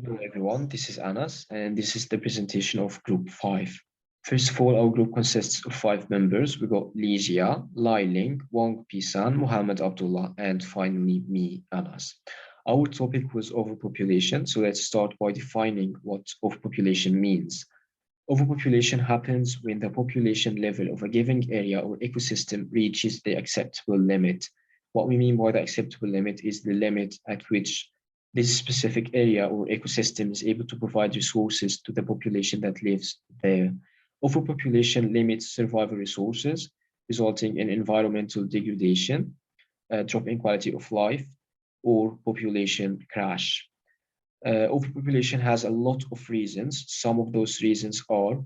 Hello everyone, this is Anas, and this is the presentation of Group 5. First of all, our group consists of 5 members. We got Lizia, Lai Ling, Wong Pisan, Muhammad Abdullah, and finally me, Anas. Our topic was overpopulation, so let's start by defining what overpopulation means. Overpopulation happens when the population level of a given area or ecosystem reaches the acceptable limit. What we mean by the acceptable limit is the limit at which this specific area or ecosystem is able to provide resources to the population that lives there. Overpopulation limits survival resources, resulting in environmental degradation, a drop in quality of life, or population crash. Overpopulation has a lot of reasons. Some of those reasons are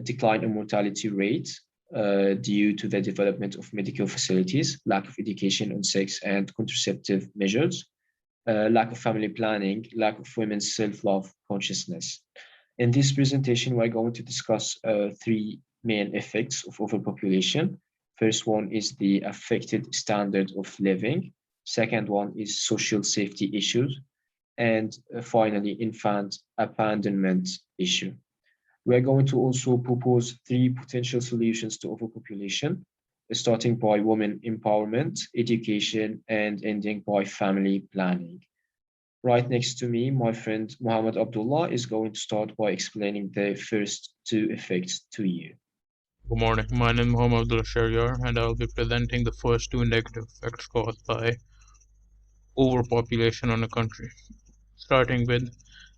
decline in mortality rates due to the development of medical facilities, lack of education on sex and contraceptive measures, lack of family planning, lack of women's self-love consciousness. In this presentation, we're going to discuss three main effects of overpopulation. First one is the affected standard of living. Second one is social safety issues. And finally, infant abandonment issue. We are going to also propose three potential solutions to overpopulation, starting by women empowerment, education, and ending by family planning. Right next to me, my friend Muhammad Abdullah is going to start by explaining the first two effects to you. Good morning. My name is Mohammed Abdul Sharyar, and I'll be presenting the first two negative effects caused by overpopulation on a country, starting with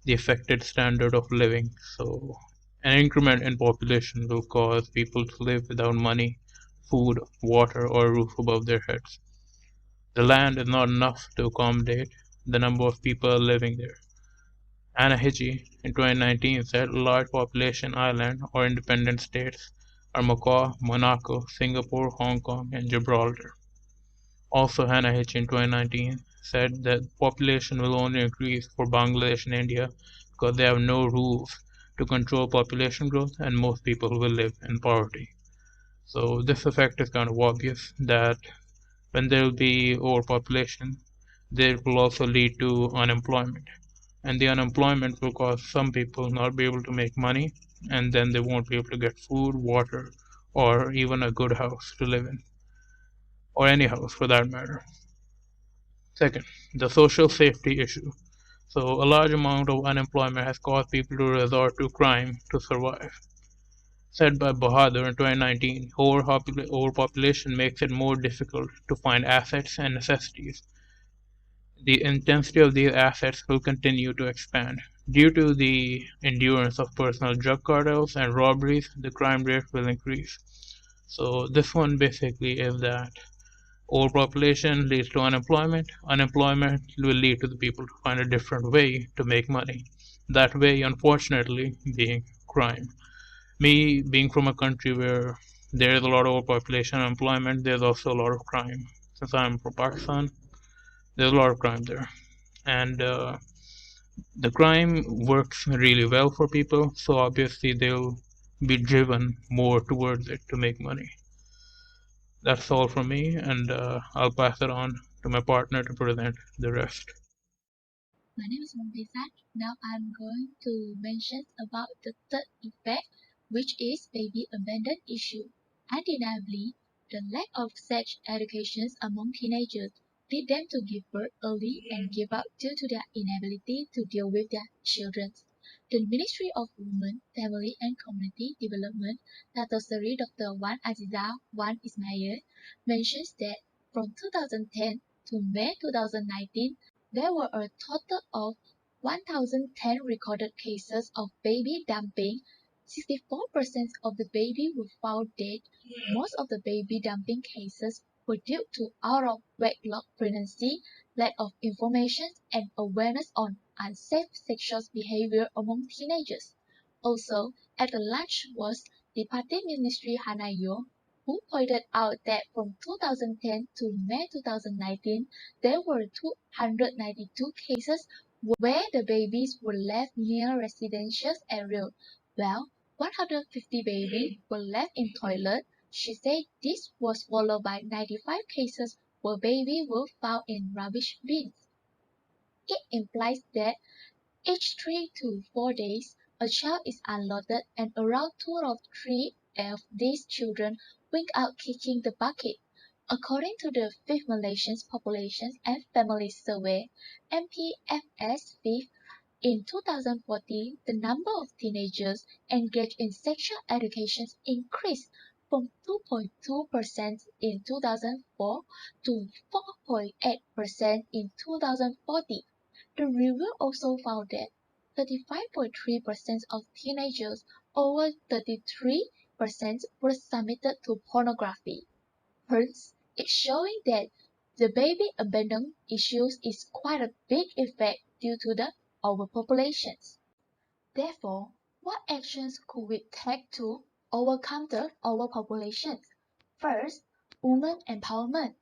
the affected standard of living. So, an increment in population will cause people to live without money, food, water, or a roof above their heads. The land is not enough to accommodate the number of people living there. Anna Hitchie in 2019 said large population island or independent states are Macau, Monaco, Singapore, Hong Kong, and Gibraltar. Also, Hannah Hitch in 2019 said that population will only increase for Bangladesh and India because they have no rules to control population growth and most people will live in poverty. So this effect is kind of obvious that when there will be overpopulation, there will also lead to unemployment. And the unemployment will cause some people not be able to make money, and then they won't be able to get food, water, or even a good house to live in, or any house for that matter. Second, the social safety issue. So, a large amount of unemployment has caused people to resort to crime to survive. Said by Bahadur in 2019, overpopulation makes it more difficult to find assets and necessities. The intensity of these assets will continue to expand. Due to the endurance of personal drug cartels and robberies, the crime rate will increase. So, this one basically is that overpopulation leads to unemployment. Unemployment will lead to the people to find a different way to make money. That way, unfortunately, being crime. Me being from a country where there is a lot of overpopulation and unemployment, there's also a lot of crime. Since I'm from Pakistan, there's a lot of crime there. And the crime works really well for people, so obviously they'll be driven more towards it to make money. That's all from me, and I'll pass it on to my partner to present the rest. My name is Mombisat. Now I'm going to mention about the third effect, which is baby abandonment issue. Undeniably, the lack of sex education among teenagers lead them to give birth early and give up due to their inability to deal with their children. The Ministry of Women, Family and Community Development, Dato Seri Dr. Wan Aziza Wan Ismail, mentions that from 2010 to May 2019, there were a total of 1,010 recorded cases of baby dumping. 64% of the babies were found dead. Most of the baby dumping cases were due to out-of-wedlock pregnancy, lack of information, and awareness on unsafe sexual behavior among teenagers. Also, at the large was the Party Ministry Hanayo, who pointed out that from 2010 to May 2019, there were 292 cases where the babies were left near residential areas, while 150 babies were left in toilets. She said this was followed by 95 cases where babies were found in rubbish bins. It implies that Each 3 to 4 days, a child is unloaded and around 2 or 3 of these children wink out kicking the bucket. According to the Fifth Malaysian Population and Family Survey (MPFS 5), in 2014, the number of teenagers engaged in sexual education increased from 2.2% in 2004 to 4.8% in 2014. The review also found that 35.3% of teenagers over 33% were submitted to pornography. Hence, it's showing that the baby abandonment issue is quite a big effect due to the overpopulation. Therefore, what actions could we take to overcome the overpopulation? First, women empowerment.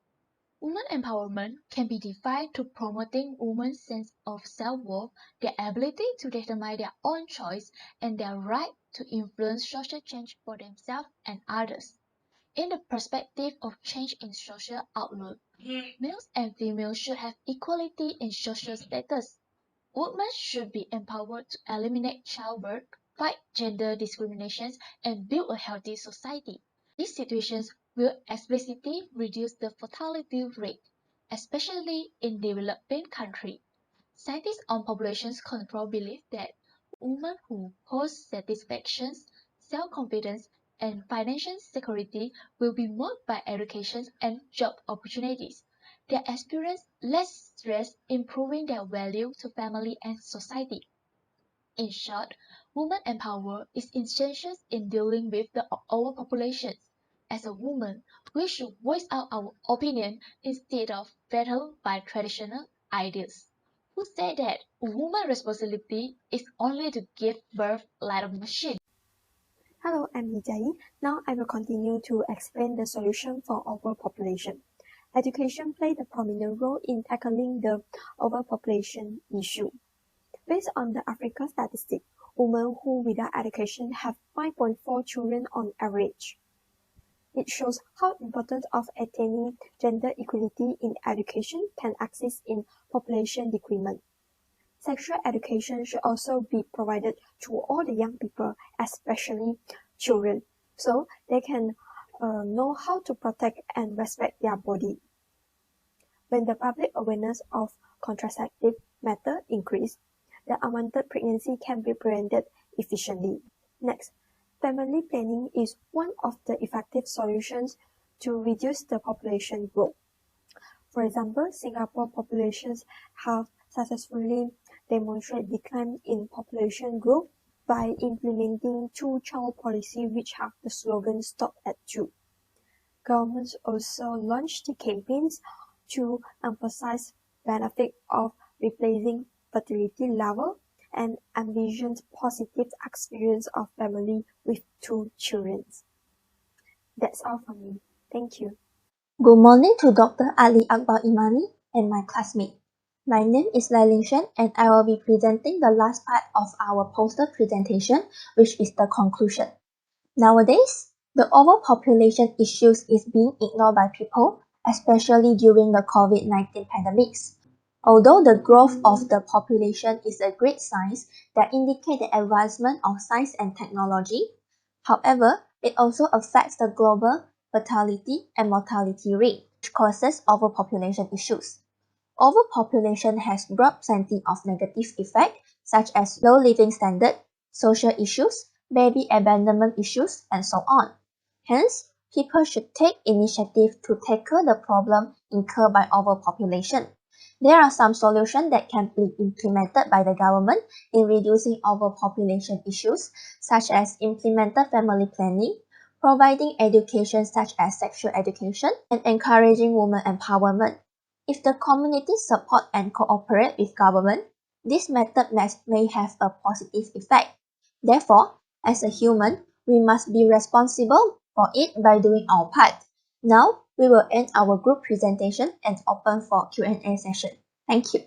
Women empowerment can be defined to promoting women's sense of self-worth, their ability to determine their own choice, and their right to influence social change for themselves and others. In the perspective of change in social outlook, males and females should have equality in social status. Women should be empowered to eliminate childbirth, fight gender discrimination, and build a healthy society. These situations will explicitly reduce the fertility rate, especially in developing countries. Scientists on population control believe that women who possess satisfaction, self-confidence, and financial security will be moved by education and job opportunities. They experience less stress, improving their value to family and society. In short, women empowerment is essential in dealing with the overpopulation. As a woman, we should voice out our opinion instead of battle by traditional ideas. Who said that woman's responsibility is only to give birth like a machine? Hello, I'm Hijai. Now I will continue to explain the solution for overpopulation. Education played a prominent role in tackling the overpopulation issue. Based on the Africa statistic, women who without education have 5.4 children on average. It shows how important of attaining gender equality in education can assist in population decrement. Sexual education should also be provided to all the young people, especially children, so they can know how to protect and respect their body. When the public awareness of contraceptive method increase, the unwanted pregnancy can be prevented efficiently. Next, family planning is one of the effective solutions to reduce the population growth. For example, Singapore populations have successfully demonstrated decline in population growth by implementing two-child policy which have the slogan "Stop at 2". Governments also launched campaigns to emphasize benefit of replacing fertility level and envisioned positive experience of family with 2 children. That's all from me. Thank you. Good morning to Dr. Ali Akbar Imani and my classmate. My name is Lai Ling Shen and I will be presenting the last part of our poster presentation, which is the conclusion. Nowadays, the overpopulation issues is being ignored by people, especially during the COVID-19 pandemics. Although the growth of the population is a great sign that indicates the advancement of science and technology, however, it also affects the global fertility and mortality rate, which causes overpopulation issues. Overpopulation has brought plenty of negative effects such as low living standard, social issues, baby abandonment issues, and so on. Hence, people should take initiative to tackle the problem incurred by overpopulation. There are some solutions that can be implemented by the government in reducing overpopulation issues, such as implemented family planning, providing education such as sexual education, and encouraging women empowerment. If the community support and cooperate with government, this method may have a positive effect. Therefore, as a human, we must be responsible for it by doing our part. Now, we will end our group presentation and open for Q&A session. Thank you.